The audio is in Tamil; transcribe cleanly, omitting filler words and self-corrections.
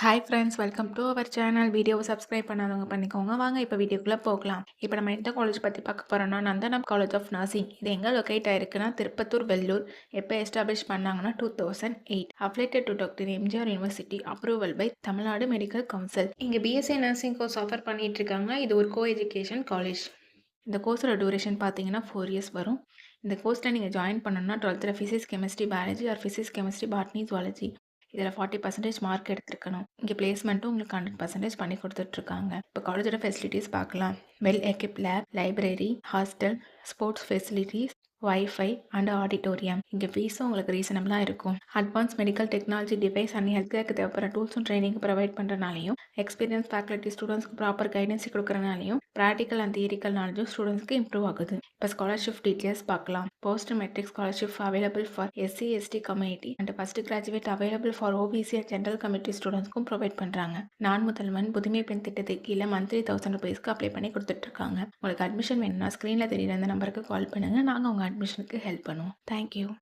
Hi friends, welcome to our channel. வீடியோவை சப்ஸ்கிரைப் பண்ணாதவங்க பண்ணிக்கோங்க. வாங்க இப்போ வீடியோக்குள்ளே போகலாம். இப்போ நம்ம எந்த காலேஜ் பற்றி பார்க்க போகிறோம்னா, நந்தனம் காலேஜ் ஆஃப் நர்சிங். இது எங்கே லொக்கேட் ஆயிருக்குன்னா திருப்பத்தூர், வெள்ளூர். எப்போ எஸ்டாப்ளிஷ் பண்ணாங்கன்னா 2008. Affiliated to doctor MGR university. Approval by Tamil Nadu medical council. இங்கே பிஎஸ்சி நர்சிங் கோர்ஸ் ஆஃபர் பண்ணிட்டு இருக்காங்க. இது ஒரு கோ எஜுகேஷன் காலேஜ். இந்த கோர்ஸோட டியூரேஷன் பார்த்தீங்கன்னா 4 இயர்ஸ் வரும். இந்த கோர்ஸில் நீங்கள் ஜாயின் பண்ணணும்னா 12th physics, chemistry, biology R physics, chemistry, botany, zoology இதில் 40% மார்க் எடுத்துருக்கணும். இங்கே பிளேஸ்மெண்ட்டும் உங்களுக்கு 100% பண்ணி கொடுத்துட்ருக்காங்க. இப்போ காலேஜோட ஃபெசிலிட்டிஸ் பார்க்கலாம். Well equip lab, library, hostel, sports facilities, wifi and auditorium. இங்கே ஃபீஸும் உங்களுக்கு ரீசனபிளாக இருக்கும். Advance medical technology device and health கேருக்கு தேவைப்படுற டூல்ஸும் ட்ரைனிங் ப்ரொவைட் பண்ணுறனாலையும், எக்ஸ்பீரியன்ஸ் ஃபேக்கல்ட்டி ஸ்டூடெண்ட்ஸ்க்கு ப்ராப்பர் கைடன்ஸ் கொடுக்குறனாலையும், ப்ராக்டிக்கல் அண்ட் தியரிக்கல் நாலேஜும் ஸ்டூடெண்ட்ஸ்க்கு இம்ப்ரூவ் ஆகுது. இப்போ ஸ்காலர்ஷிப் டீட்டெயில்ஸ் பார்க்கலாம். Post matric scholarship available for SC ST community and first graduate available for OBC and general community ஸ்டூடெண்ட்ஸ்க்கும் ப்ரொவைட் பண்ணுறாங்க. நான் முதல்வன் புதுமை பெண் திட்டத்துக்கு கீழே மந்த்லி 1000 ருபீஸ்க்கு அப்ளை பண்ணி கொடுத்துட்ருக்காங்க. உங்களுக்கு அட்மிஷன் வேணும்னா ஸ்க்ரீனில் தெரியுற இந்த நம்பருக்கு கால் பண்ணுங்கள். நாங்கள் உங்கள் அட்மிஷனுக்கு ஹெல்ப் பண்ணுவோம். தேங்க்யூ.